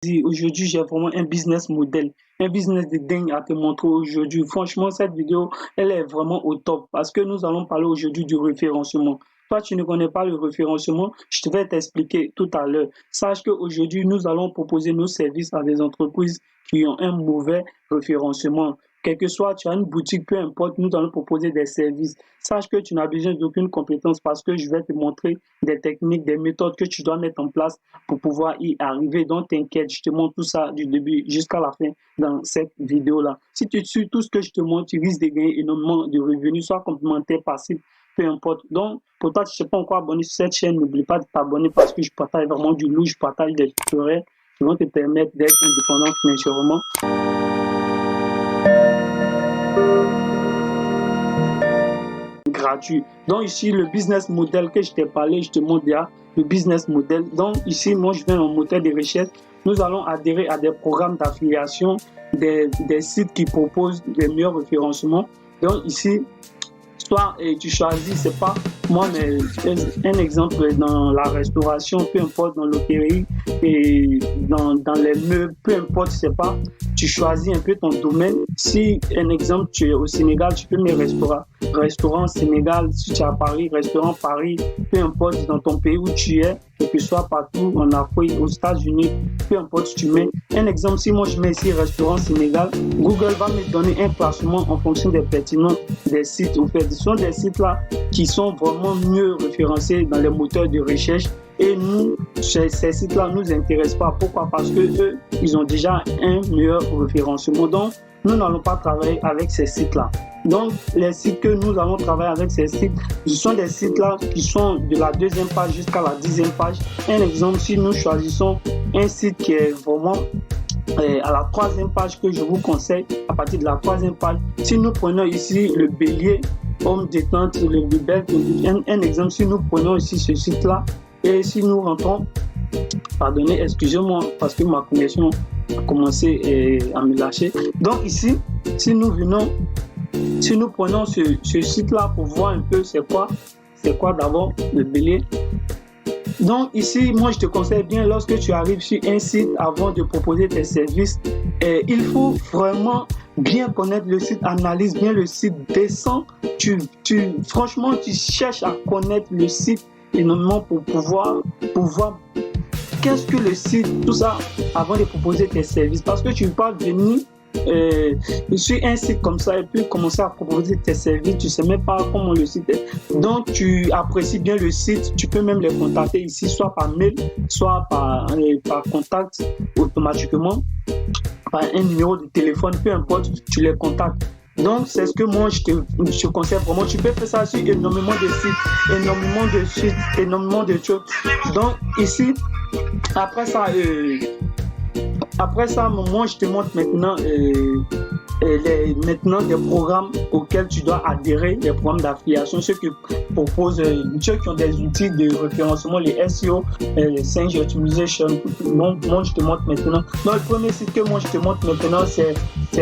Aujourd'hui, j'ai vraiment un business model, un business de dingue à te montrer aujourd'hui. Franchement, cette vidéo, elle est vraiment au top parce que nous allons parler aujourd'hui du référencement. Toi, tu ne connais pas le référencement, je te vais t'expliquer tout à l'heure. Sache qu'aujourd'hui, nous allons proposer nos services à des entreprises qui ont un mauvais référencement. Quel que soit, tu as une boutique, peu importe, nous allons proposer des services. Sache que tu n'as besoin d'aucune compétence parce que je vais te montrer des techniques, des méthodes que tu dois mettre en place pour pouvoir y arriver. Donc, t'inquiète, je te montre tout ça du début jusqu'à la fin dans cette vidéo-là. Si tu suis tout ce que je te montre, tu risques de gagner énormément de revenus, soit complémentaires, passifs, peu importe. Donc, pour toi, tu ne sais pas encore abonné sur cette chaîne, n'oublie pas de t'abonner parce que je partage vraiment du lourd, je partage des tutoriels qui vont te permettre d'être indépendant financièrement. Gratuit. Donc ici, le business model que je t'ai parlé, je te montre déjà le business model. Donc ici, moi, je vais en moteur de recherche. Nous allons adhérer à des programmes d'affiliation, des sites qui proposent des meilleurs référencements. Donc ici, soit tu choisis, c'est pas moi, mais un exemple dans la restauration, peu importe, dans l'hôtellerie et dans les meubles, peu importe, c'est pas, tu choisis un peu ton domaine. Si, un exemple, tu es au Sénégal, tu peux mettre restaurant Sénégal. Si tu es à Paris, restaurant Paris, peu importe, dans ton pays où tu es, que ce soit partout en Afrique, aux États-Unis, peu importe, tu mets un exemple. Si moi je mets ici restaurant Sénégal, Google va me donner un classement en fonction des pertinents des sites. En fait, ce sont des sites là qui sont vraiment mieux référencés dans les moteurs de recherche. Et nous, ces sites-là ne nous intéressent pas. Pourquoi? Parce que eux, ils ont déjà un meilleur référencement. Donc, nous n'allons pas travailler avec ces sites-là. Donc, les sites que nous allons travailler avec ces sites, ce sont des sites-là qui sont de la 2e page jusqu'à la 10e page. Un exemple, si nous choisissons un site qui est vraiment à la 3e page que je vous conseille, à partir de la 3e page, si nous prenons ici le bélier, homme détente, le libelle, un exemple, si nous prenons ici ce site-là, et si nous rentrons, pardonnez, excusez-moi, parce que ma connexion a commencé à me lâcher. Donc ici, si nous prenons ce site-là pour voir un peu c'est quoi d'abord le bélier. Donc ici, moi je te conseille bien lorsque tu arrives sur un site avant de proposer tes services, il faut vraiment bien connaître le site, analyse bien le site, descends, franchement tu cherches à connaître le site énormément pour pouvoir qu'est-ce que le site, tout ça avant de proposer tes services, parce que tu ne peux pas venir sur un site comme ça et puis commencer à proposer tes services, tu ne sais même pas comment le site est. Donc tu apprécies bien le site, tu peux même les contacter ici, soit par mail, soit par contact automatiquement, par un numéro de téléphone, peu importe, tu les contactes. Donc, c'est ce que moi, je te conseille vraiment. Tu peux faire ça sur énormément de sites, énormément de choses. Donc, ici, après ça, moi, je te montre maintenant des programmes auxquels tu dois adhérer, des programmes d'affiliation, ceux qui proposent, ceux qui ont des outils de référencement, les SEO, les Search Optimization. Moi, je te montre maintenant. Donc, le premier site que moi, je te montre maintenant, c'est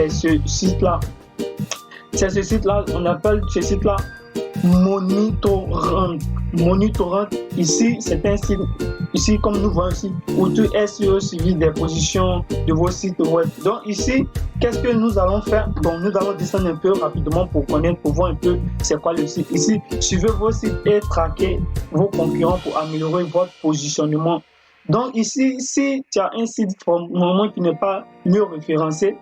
ce site-là. C'est ce site-là, on appelle ce site-là Monitorant. Ici, c'est un site, ici, comme nous voyons ici, où tout SEO suivi des positions de vos sites web. Donc ici, qu'est-ce que nous allons faire? Donc nous allons descendre un peu rapidement pour connaître, pour voir un peu c'est quoi le site. Ici, suivez vos sites et traquez vos concurrents pour améliorer votre positionnement. Donc ici, si tu as un site pour le moment qui n'est pas mieux référencé,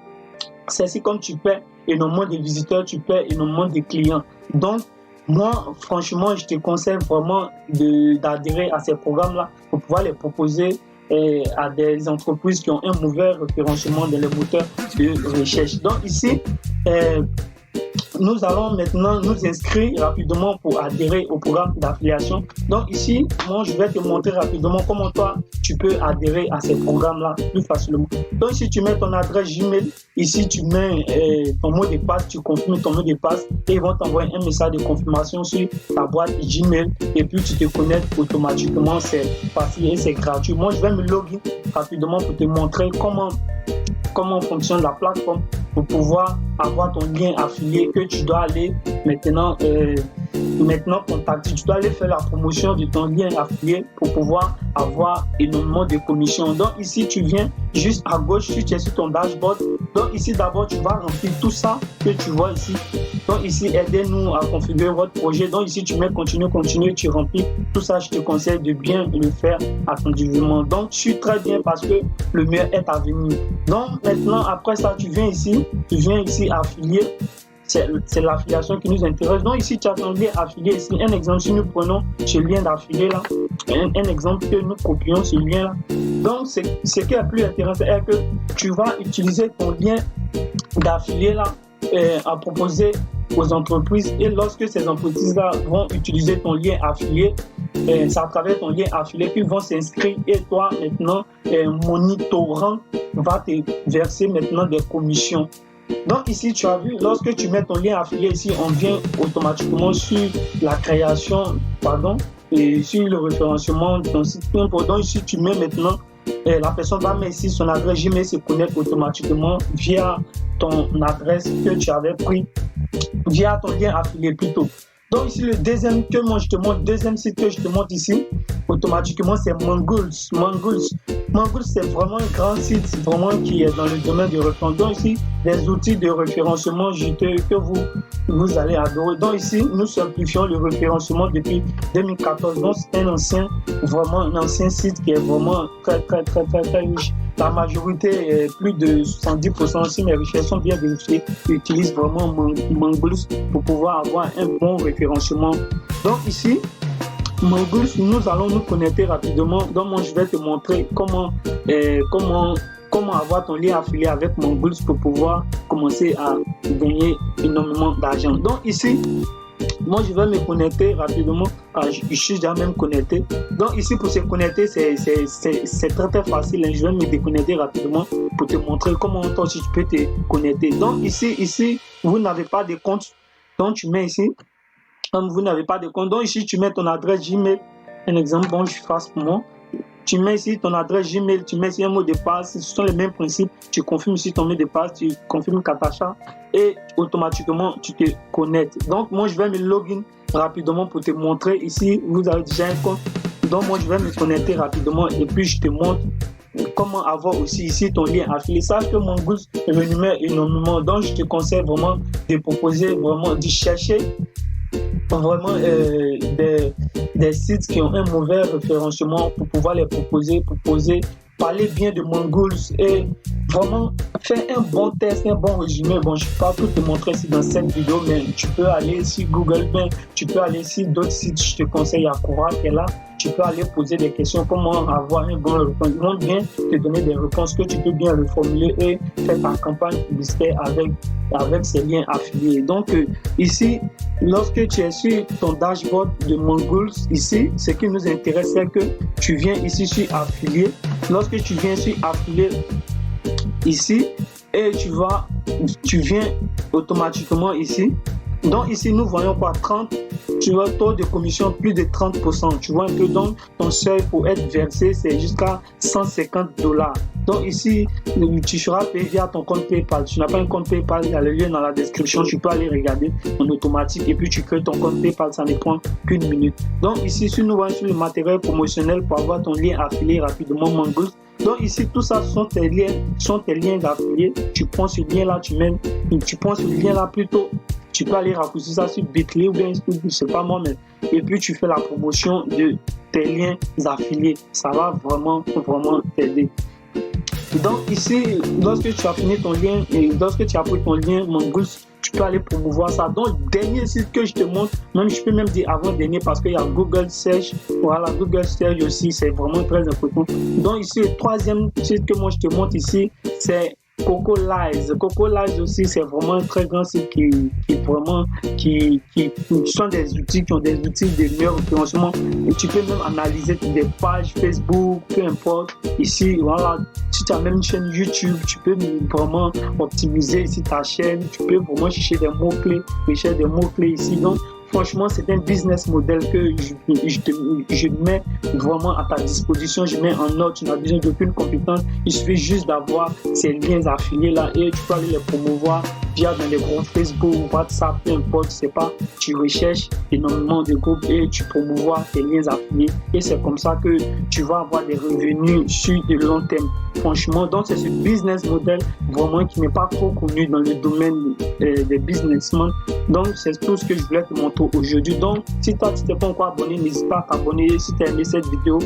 c'est ici comme tu perds énormément de visiteurs, tu perds énormément de clients. Donc, moi, franchement, je te conseille vraiment d'adhérer à ces programmes-là pour pouvoir les proposer à des entreprises qui ont un mauvais référencement dans les moteurs de recherche. Donc ici, nous allons maintenant nous inscrire rapidement pour adhérer au programme d'affiliation. Donc ici, moi, je vais te montrer rapidement comment toi, tu peux adhérer à ces programmes-là plus facilement. Donc si tu mets ton adresse Gmail, ici tu mets ton mot de passe, tu confirmes ton mot de passe et ils vont t'envoyer un message de confirmation sur ta boîte Gmail et puis tu te connectes automatiquement. C'est facile et c'est gratuit. Moi, je vais me login rapidement pour te montrer comment fonctionne la plateforme pour pouvoir avoir ton lien affilié que tu dois aller maintenant maintenant contacter, tu dois aller faire la promotion de ton lien affilié pour pouvoir avoir énormément de commissions. Donc ici, tu viens juste à gauche, tu es sur ton dashboard. Donc ici, d'abord, tu vas remplir tout ça que tu vois ici. Donc ici, aidez-nous à configurer votre projet. Donc ici, tu mets continue, tu remplis. Tout ça, je te conseille de bien le faire attentivement. Donc, je suis très bien parce que le meilleur est à venir. Donc maintenant, après ça, tu viens ici affilier. C'est l'affiliation qui nous intéresse. Donc ici, tu as ton lien affilié ici. Un exemple, si nous prenons ce lien d'affilié là, un exemple que nous copions ce lien là. Donc, ce qui est plus intéressant est que tu vas utiliser ton lien d'affilié là à proposer aux entreprises, et lorsque ces entreprises-là vont utiliser ton lien affilié, c'est à travers ton lien affilié qu'ils vont s'inscrire, et toi maintenant, monitorant va te verser maintenant des commissions. Donc ici, tu as vu, lorsque tu mets ton lien affilié ici, on vient automatiquement sur la création, et sur le référencement de ton site. Donc ici, tu mets maintenant, la personne va mettre ici son adresse Gmail, se connecte automatiquement via ton adresse que tu avais pris, via ton lien affilié plutôt. Donc ici, le deuxième site que je te montre ici, automatiquement, c'est Mongoose. Mongoose, c'est vraiment un grand site, vraiment qui est dans le domaine du référencement. Donc ici, des outils de référencement juteux que vous allez adorer. Donc ici, nous simplifions le référencement depuis 2014. Donc c'est un ancien site qui est vraiment très riche. La majorité, plus de 70%, si mes recherches sont bien vérifiées, utilisent vraiment Mongoose pour pouvoir avoir un bon référencement. Donc ici, Mongoose, nous allons nous connecter rapidement. Donc moi, je vais te montrer comment avoir ton lien affilié avec Mongoose pour pouvoir commencer à gagner énormément d'argent. Donc ici, moi, je vais me connecter rapidement. Je suis déjà même connecté. Donc ici, pour se connecter, c'est très facile. Je vais me déconnecter rapidement pour te montrer comment toi aussi tu peux te connecter. Donc ici, vous n'avez pas de compte. Donc tu mets ici, comme vous n'avez pas de compte. Donc ici, tu mets ton adresse Gmail. Un exemple, bon, je fasse pour moi. Tu mets ici ton adresse Gmail, tu mets ici un mot de passe, ce sont les mêmes principes. Tu confirmes ici ton mot de passe, tu confirmes Katacha et automatiquement tu te connectes. Donc moi je vais me login rapidement pour te montrer. Ici vous avez déjà un compte, donc moi je vais me connecter rapidement et puis je te montre comment avoir aussi ici ton lien affilié. Sache que Mongoose rémunère énormément, donc je te conseille vraiment de proposer, vraiment de chercher vraiment des sites qui ont un mauvais référencement pour pouvoir les proposer, parler bien de Mongoose et vraiment faire un bon test, un bon résumé. Bon, je ne peux pas tout te montrer ici dans cette vidéo, mais tu peux aller sur Google, tu peux aller sur d'autres sites. Je te conseille Yakura qui est là. Tu peux aller poser des questions, comment avoir un bon réponse. Ils vont bien te donner des réponses que tu peux bien reformuler et faire ta campagne publicitaire avec ces liens affiliés. Donc ici, lorsque tu es sur ton dashboard de Mongoose, ici, ce qui nous intéresse, c'est que tu viens ici sur affilié. Lorsque tu viens sur affilié ici, et tu viens automatiquement ici. Donc ici, nous voyons quoi? 30, tu vois, taux de commission plus de 30%. Tu vois un peu, donc ton seuil pour être versé, c'est jusqu'à $150. Donc ici, tu seras payé via ton compte PayPal. Tu n'as pas un compte PayPal, il y a le lien dans la description. Tu peux aller regarder en automatique et puis tu crées ton compte PayPal, ça ne prend qu'une minute. Donc ici, si nous voyons sur le matériel promotionnel pour avoir ton lien affilié rapidement Mongoose. Donc ici, tout ça sont tes liens d'affiliés. Tu prends ce lien-là, tu prends ce lien-là plutôt. Tu peux aller raccourcir ça sur Bitly ou bien, je sais pas moi, mais et puis tu fais la promotion de tes liens affiliés. Ça va vraiment t'aider. Donc ici, lorsque tu as fini ton lien et lorsque tu as pris ton lien Mongoose, tu peux aller promouvoir ça. Donc, dernier site que je te montre, même je peux même dire avant-dernier parce qu'il y a Google Search. Voilà, Google Search aussi, c'est vraiment très important. Donc ici, le troisième site que moi je te montre ici, c'est Cocolize. Cocolize aussi, c'est vraiment un très grand site qui sont des outils qui ont des outils de meilleur référencement. Et tu peux même analyser des pages Facebook, peu importe. Ici, voilà, si tu as même une chaîne YouTube, tu peux vraiment optimiser ici ta chaîne. Tu peux vraiment chercher des mots-clés, ici. Donc, franchement, c'est un business model que je mets vraiment à ta disposition. Je mets en note, tu n'as besoin d'aucune compétence. Il suffit juste d'avoir ces liens affiliés là et tu peux aller les promouvoir via dans les groupes Facebook, WhatsApp, peu importe, c'est pas, tu recherches énormément de groupes et tu promouvois tes liens affiliés et c'est comme ça que tu vas avoir des revenus sur de long terme. Franchement, donc c'est ce business model vraiment qui n'est pas trop connu dans le domaine des businessmen. Donc c'est tout ce que je voulais te montrer aujourd'hui. Donc si toi tu t'es pas encore abonné, n'hésite pas à t'abonner. Si tu as aimé cette vidéo,